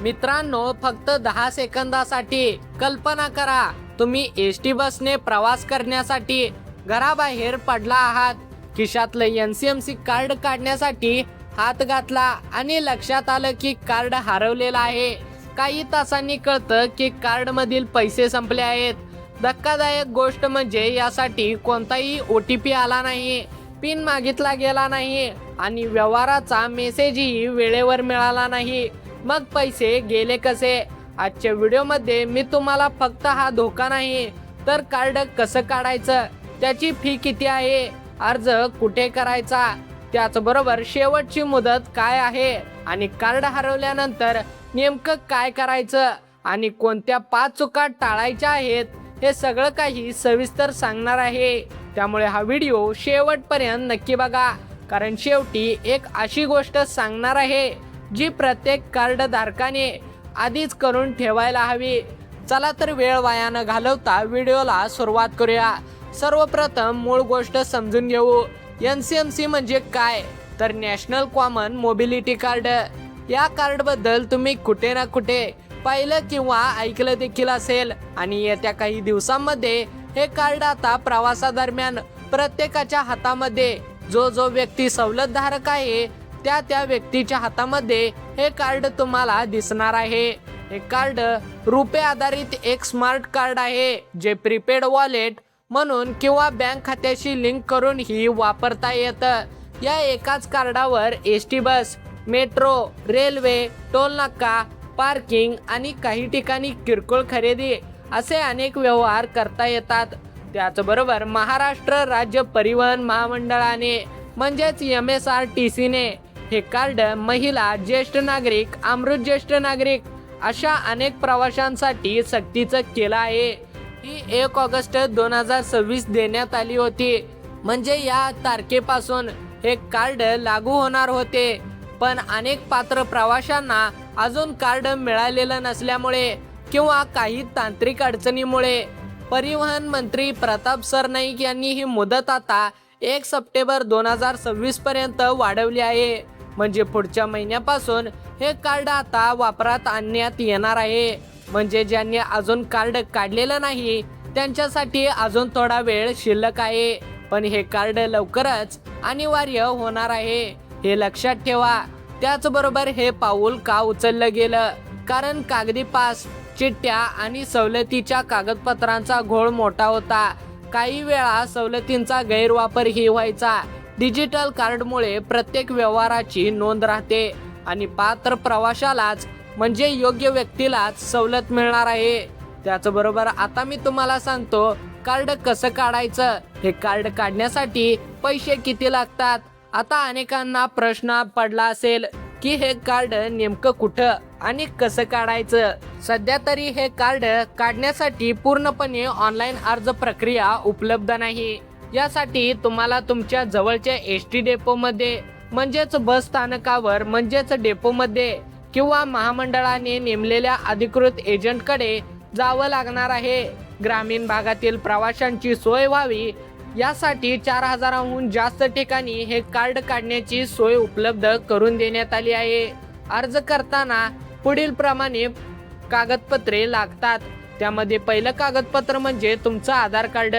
मित्रांनो, फक्त 10 सेकंदासाठी कल्पना करा, तुम्ही एसटी बसने प्रवास करण्यासाठी घराबाहेर पडला आहात. खिशातलं NCMC कार्ड काढण्यासाठी हात घातला आणि लक्षात आलं की कार्ड हरवलेलं आहे. काही तासांनी कळतं की कार्ड मधील पैसे संपले आहेत. धक्कादायक गोष्ट म्हणजे यासाठी कोणताही OTP आला नाही, पिन मागितला गेला नाही आणि व्यवहाराचा मेसेजही वेळेवर मिळाला नाही. मग पैसे गेले कसे? आजच्या व्हिडिओमध्ये मी तुम्हाला फक्त हा धोका नाही तर कार्ड कसं काढायचं, त्याची फी किती आहे, अर्ज कुठे करायचा, त्याचबरोबर शेवटची मुदत काय आहे आणि कार्ड हरवल्यानंतर नेमकं काय करायचं आणि कोणत्या 5 चुका टाळायच्या आहेत, हे सगळं काही सविस्तर सांगणार आहे. त्यामुळे हा व्हिडिओ शेवटपर्यंत नक्की बघा, कारण शेवटी एक अशी गोष्ट सांगणार आहे जी प्रत्येक कार्ड धारकाने आधीच करून ठेवायला हवी. चला तर वेळ वाया न घालवता व्हिडिओला सुरुवात करूया. सर्वप्रथम मूळ गोष्ट समजून घेऊ. NCMC म्हणजे काय, तर नॅशनल कॉमन मोबिलिटी कार्ड. या कार्ड बद्दल तुम्ही कुठे ना कुठे पाहिलं किंवा ऐकलं देखील असेल आणि येत्या काही दिवसांमध्ये हे कार्ड आता प्रवासादरम्यान प्रत्येकाच्या हातामध्ये, जो व्यक्ती सवलत धारक आहे त्या व्यक्तीच्या हातामध्ये हे कार्ड तुम्हाला दिसणार आहे. हे कार्ड रुपे आधारित एक स्मार्ट कार्ड आहे जे प्रीपेड वॉलेट म्हणून किंवा बँक खात्याशी लिंक करून ही वापरता येतं. या एकाच कार्डावर ST bus, metro, railway, toll नाका, पार्किंग आणि काही ठिकाणी किरकोळ खरेदी असे अनेक व्यवहार करता येतात. त्याचबरोबर महाराष्ट्र राज्य परिवहन महामंडळाने म्हणजेच MSRTCने हे कार्ड महिला, ज्येष्ठ नागरिक, अमृत ज्येष्ठ नागरिक अशा अनेक प्रवाशांसाठी सक्तीचं केलं आहे. ही 1 ऑगस्ट 2026 देण्यात आली होती. म्हणजे या तारखेपासून हे कार्ड लागू होणार होते. पण अनेक पात्र प्रवाशांना अजून कार्ड मिळालेलं नसल्यामुळे किंवा काही तांत्रिक अडचणीमुळे परिवहन मंत्री प्रताप सरनाईक यांनी ही मुदत आता 1 सप्टेंबर 2026 पर्यंत वाढवली आहे. म्हणजे पुढच्या महिन्यापासून हे कार्ड आता वापरात आणण्यात येणार आहे. म्हणजे ज्यांनी अजून कार्ड काढलेलं नाही त्यांच्यासाठी अजून थोडा वेळ शिल्लक आहे. पण हे कार्ड लवकरच अनिवार्य होणार आहे, हे लक्षात ठेवा. त्याचबरोबर हे पाऊल का उचललं गेलं, कारण कागदी पास, चिठ्ठ्या आणि सवलतीच्या कागदपत्रांचा घोळ मोठा होता. काही वेळा सवलतींचा गैरवापरही व्हायचा. डिजिटल कार्डमुळे प्रत्येक व्यवहाराची नोंद राहते आणि पात्र प्रवाशालाच म्हणजे योग्य व्यक्तीलाच सवलत मिळणार आहे. त्याचबरोबर आता मी तुम्हाला सांगतो कार्ड कसं काढायचं. हे कार्ड काढण्यासाठी पैसे किती लागतात. आता अनेकांना प्रश्न पडला असेल की हे कार्ड नेमकं कुठं आणि कसं काढायचं. सध्या तरी हे कार्ड काढण्यासाठी पूर्णपणे ऑनलाईन अर्ज प्रक्रिया उपलब्ध नाही. यासाठी तुम्हाला तुमच्या जवळच्या एसटी डेपोमध्ये म्हणजेच बस स्थानकावर म्हणजेच डेपोमध्ये किंवा महामंडळाने नेमलेल्या अधिकृत एजंटकडे जावं लागणार आहे. ग्रामीण भागातील प्रवाशांची सोय व्हावी यासाठी 4000हून जास्त ठिकाणी हे कार्ड काढण्याची सोय उपलब्ध करून देण्यात आली आहे. अर्ज करताना पुढील प्रमाणे कागदपत्रे लागतात. त्यामध्ये पहिलं कागदपत्र म्हणजे तुमचं आधार कार्ड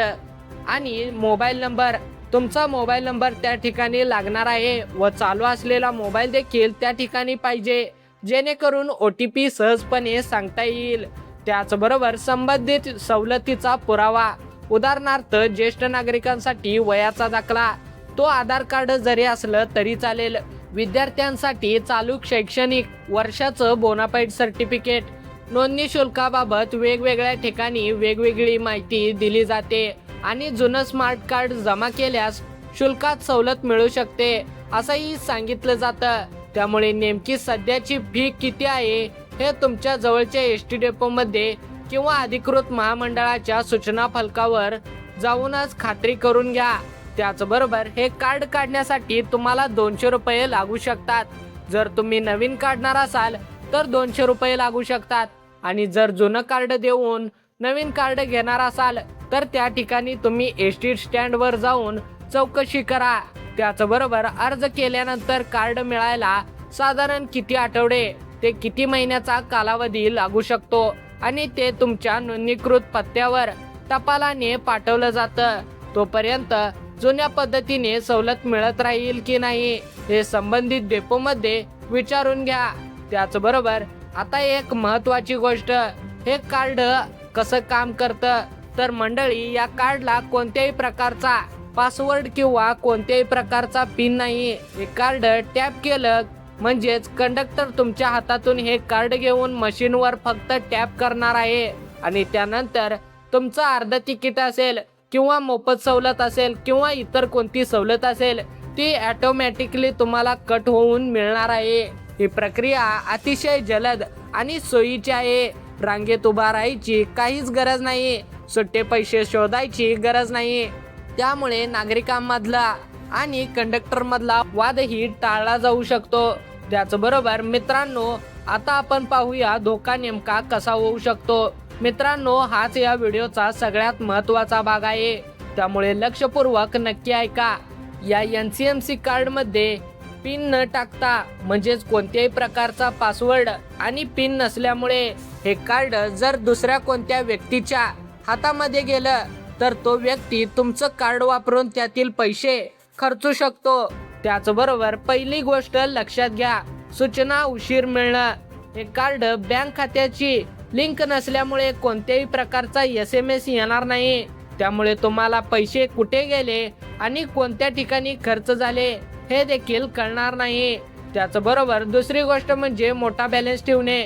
आणि मोबाईल नंबर. तुमचा मोबाईल नंबर त्या ठिकाणी लागणार आहे व चालू असलेला मोबाईल देखील त्या ठिकाणी पाहिजे, जेणेकरून OTP सहजपणे सांगता येईल. त्याचबरोबर संबंधित सवलतीचा पुरावा, उदाहरणार्थ ज्येष्ठ नागरिकांसाठी वयाचा दाखला, तो आधार कार्ड जरी असलं तरी चालेल. विद्यार्थ्यांसाठी चालू शैक्षणिक वर्षाचं बोनाफाईड सर्टिफिकेट. नोंदणी शुल्काबाबत वेगवेगळ्या ठिकाणी वेगवेगळी माहिती दिली जाते आणि जुनं स्मार्ट कार्ड जमा केल्यास शुल्कात सवलत मिळू शकते असंही सांगितलं जातं. त्यामुळे नेमकी सध्याची फी किती आहे हे तुमच्या जवळच्या एसटी डेपोमध्ये किंवा अधिकृत महामंडळाच्या सूचना फलकावर जाऊनच खात्री करून घ्या. त्याचबरोबर हे कार्ड काढण्यासाठी तुम्हाला 200 रुपये लागू शकतात. जर तुम्ही नवीन काढणार असाल तर 200 रुपये लागू शकतात आणि जर जुनं कार्ड देऊन नवीन कार्ड घेणार असाल तर त्या ठिकाणी तुम्ही एसटी स्टँडवर जाऊन चौकशी करा. त्याचबरोबर अर्ज केल्यानंतर कार्ड मिळायला साधारण किती आठवडे ते किती महिन्याचा कालावधी लागू शकतो आणि ते तुमच्या नोंदणीकृत पत्त्यावर टपालाने पाठवलं जातं. तोपर्यंत जुन्या पद्धतीने सवलत मिळत राहील की नाही हे संबंधित डेपोमध्ये विचारून घ्या. त्याचबरोबर आता एक महत्वाची गोष्ट, हे कार्ड कसं काम करतं तर मंडळी, या कार्डला कोणत्याही प्रकारचा पासवर्ड किंवा कोणत्याही प्रकारचा पिन नाही. हे कार्ड टॅप केलं म्हणजेच कंडक्टर तुमच्या हातातून हे कार्ड घेऊन मशीनवर फक्त टॅप करणार आहे आणि त्यानंतर तुमचं अर्ध तिकीट असेल किंवा मोफत सवलत असेल किंवा इतर कोणती सवलत असेल ती ऑटोमॅटिकली तुम्हाला कट होऊन मिळणार आहे. ही प्रक्रिया अतिशय जलद आणि सोयीची आहे. रांगेत उभा राहायची काहीच गरज नाही, सुट्टे पैसे शोधायची गरज नाही. त्यामुळे नागरिकांमधला आणि कंडक्टर मधला वादही टाळला जाऊ शकतो. त्याचबरोबर मित्रांनो, आता आपण पाहूया धोका नेमका कसा होऊ शकतो. मित्रांनो, हाच या व्हिडिओचा सगळ्यात महत्त्वाचा भाग आहे, त्यामुळे लक्षपूर्वक नक्की ऐका. या NCMC कार्ड मध्ये पिन न टाकता म्हणजेच कोणत्याही प्रकारचा पासवर्ड आणि पिन नसल्यामुळे हे कार्ड जर दुसऱ्या कोणत्या व्यक्तीच्या हातामध्ये गेलं तर तो व्यक्ती तुमचं कार्ड वापरून त्यातील पैसे खर्चू शकतो. त्याचबरोबर पहिली गोष्ट लक्षात घ्या, सूचना उशीर मिळणं. हे कार्ड बँक खात्याची लिंक नसल्यामुळे कोणत्याही प्रकारचा SMS येणार नाही. त्यामुळे तुम्हाला पैसे कुठे गेले आणि कोणत्या ठिकाणी खर्च झाले हे देखील कळणार नाही. त्याचबरोबर दुसरी गोष्ट म्हणजे मोठा बॅलन्स ठेवणे.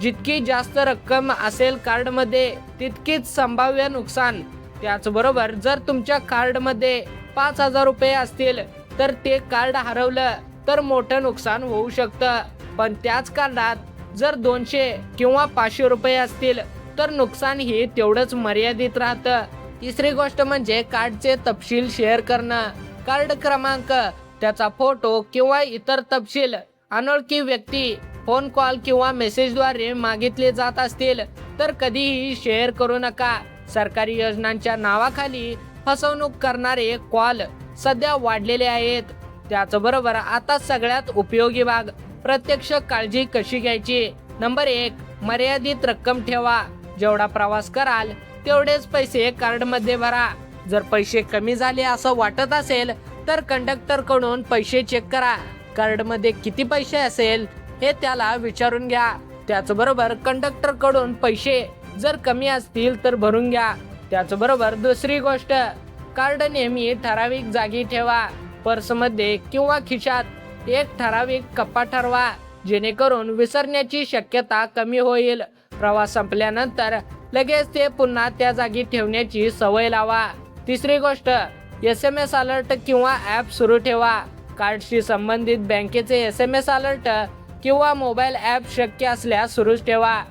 जितकी जास्त रक्कम असेल कार्डमध्ये तितकीच संभाव्य नुकसान. त्याचबरोबर जर तुमच्या कार्डमध्ये 5,000 रुपये असतील तर ते कार्ड हरवलं तर मोठं नुकसान होऊ शकतं. पण त्याच कार्डात जर 200 किंवा 500 रुपये असतील तर नुकसान ही तेवढंच मर्यादित राहतं. तिसरी गोष्ट म्हणजे कार्डचे तपशील शेअर करणं. कार्ड क्रमांक, त्याचा फोटो किंवा इतर तपशील अनोळखी व्यक्ती फोन कॉल किंवा मेसेजद्वारे मागितले जात असतील तर कधीही शेअर करू नका. सरकारी योजनांच्या नावाखाली फसवणूक करणारे कॉल सध्या वाढलेले आहेत. त्याचबरोबर आता सगळ्यात उपयोगी भाग, प्रत्यक्ष काळजी कशी घ्यायची. नंबर 1, मर्यादित रक्कम ठेवा. जेवढा प्रवास कराल तेवढेच पैसे कार्डमध्ये भरा. जर पैसे कमी झाले असं वाटत असेल तर कंडक्टर कडून पैसे चेक करा. कार्डमध्ये किती पैसे असेल हे त्याला विचारून घ्या. त्याचबरोबर कंडक्टर कडून पैसे जर कमी असतील तर भरून घ्या. त्याचबरोबर दुसरी गोष्ट, कार्ड नेहमी ठराविक जागी ठेवा. पर्समध्ये किंवा खिशात एक ठराविक कप्पा ठरवा, जेणेकरून विसरण्याची शक्यता कमी होईल. प्रवास संपल्यानंतर लगेच ते पुन्हा त्या जागी ठेवण्याची सवय लावा. तिसरी गोष्ट, SMS अलर्ट किंवा ॲप सुरू ठेवा. कार्डशी संबंधित बँकेचे SMS अलर्ट किंवा मोबाईल ॲप शक्य असल्यास सुरूच ठेवा,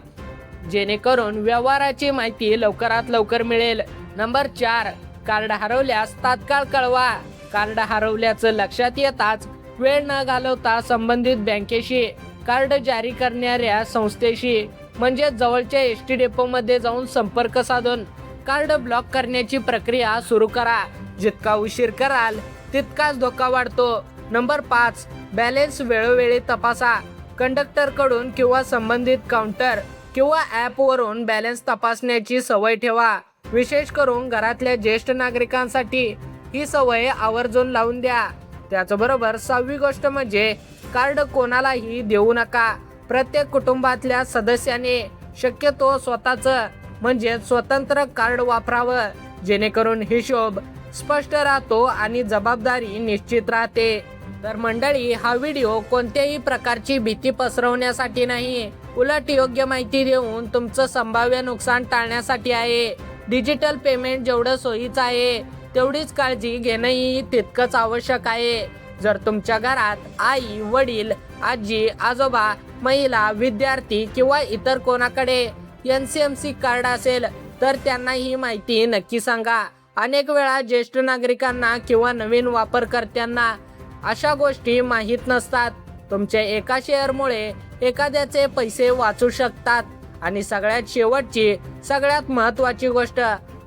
जेणेकरून व्यवहाराची माहिती लवकरात लवकर मिळेल. नंबर 4, कार्ड हरवल्यास तात्काळ कळवा. कार्ड हरवल्याचं लक्षात येताच वेळ न घालवता संबंधित बँकेशी, कार्ड जारी करणाऱ्या संस्थेशी म्हणजे जवळच्या ST डेपोमध्ये जाऊन संपर्क साधून कार्ड ब्लॉक करण्याची प्रक्रिया सुरू करा. जितका उशीर कराल तितकाच धोका वाढतो. नंबर 5, बॅलन्स वेळोवेळी तपासा. कंडक्टर कडून किंवा संबंधित काउंटर किंवा ॲपवरून बॅलन्स तपासण्याची सवय ठेवा. विशेष करून घरातल्या ज्येष्ठ नागरिकांसाठी ही सवय आवर्जून लावून द्या. त्याचबरोबर 6वी गोष्ट म्हणजे कार्ड कोणालाही देऊ नका. प्रत्येक कुटुंबातल्या सदस्याने शक्यतो स्वतःचं म्हणजे स्वतंत्र कार्ड वापरावं, जेणेकरून हिशोब स्पष्ट राहतो आणि जबाबदारी निश्चित राहते. तर मंडळी, हा व्हिडिओ कोणत्याही प्रकारची भीती पसरवण्यासाठी नाही, उलट योग्य माहिती देऊन तुमचं संभाव्य नुकसान टाळण्यासाठी आहे. डिजिटल पेमेंट जेवढं सोयीचं आहे तेवढीच काळजी घेणंही तितकंच आवश्यक आहे. जर तुमच्या घरात आई, वडील, आजी, आजोबा, महिला, विद्यार्थी किंवा इतर कोणाकडे NCMC कार्ड असेल तर त्यांना ही माहिती नक्की सांगा. अनेक वेळा ज्येष्ठ नागरिकांना किंवा नवीन वापरकर्त्यांना अशा गोष्टी माहीत नसतात. तुमच्या एका शेअरमुळे एखाद्याचे पैसे वाचू शकतात. आणि सगळ्यात शेवटची, सगळ्यात महत्त्वाची गोष्ट,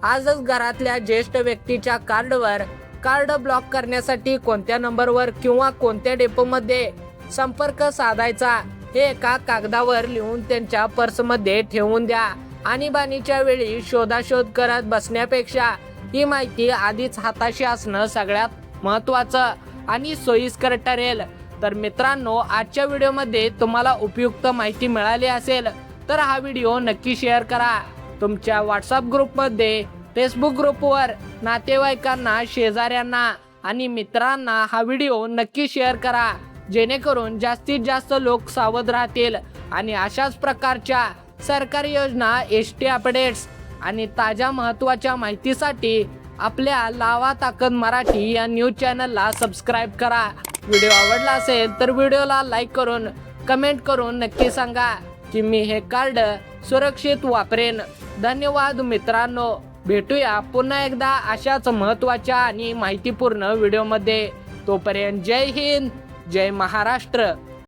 आजच घरातल्या ज्येष्ठ व्यक्तीच्या कार्डवर कार्ड ब्लॉक करण्यासाठी कोणत्या नंबरवर किंवा कोणत्या डेपोमध्ये संपर्क साधायचा हे एका कागदावर लिहून त्यांच्या पर्समध्ये ठेवून द्या. आणीबाणीच्या वेळी शोधाशोध करत बसण्यापेक्षा ही माहिती आधीच हाताशी असणं सगळ्यात महत्त्वाचं आणि सोयीस्कर ठरेल. तर मित्रांनो, आजच्या व्हिडिओमध्ये तुम्हाला उपयुक्त माहिती मिळाली असेल तर हा व्हिडिओ नक्की शेअर करा. तुमच्या व्हॉट्सअप ग्रुपमध्ये, फेसबुक ग्रुपवर, नातेवाईकांना, शेजाऱ्यांना आणि मित्रांना हा व्हिडिओ नक्की शेअर करा, जेणेकरून जास्तीत जास्त लोक सावध राहतील आणि अशाच प्रकारच्या सरकारी योजना, एसटी अपडेट्स आणि ताज्या महत्त्वाच्या माहितीसाठी आपल्या लावा ताकद मराठी या न्यूज चॅनलला सबस्क्राईब करा. व्हिडिओ आवडला असेल तर व्हिडिओला लाईक करून कमेंट करून नक्की सांगा की मी हे कार्ड सुरक्षित वापरेन. धन्यवाद मित्रांनो. भेटूया पुन्हा एकदा अशाच महत्त्वाच्या आणि माहितीपूर्ण व्हिडिओमध्ये. तोपर्यंत जय हिंद, जय महाराष्ट्र.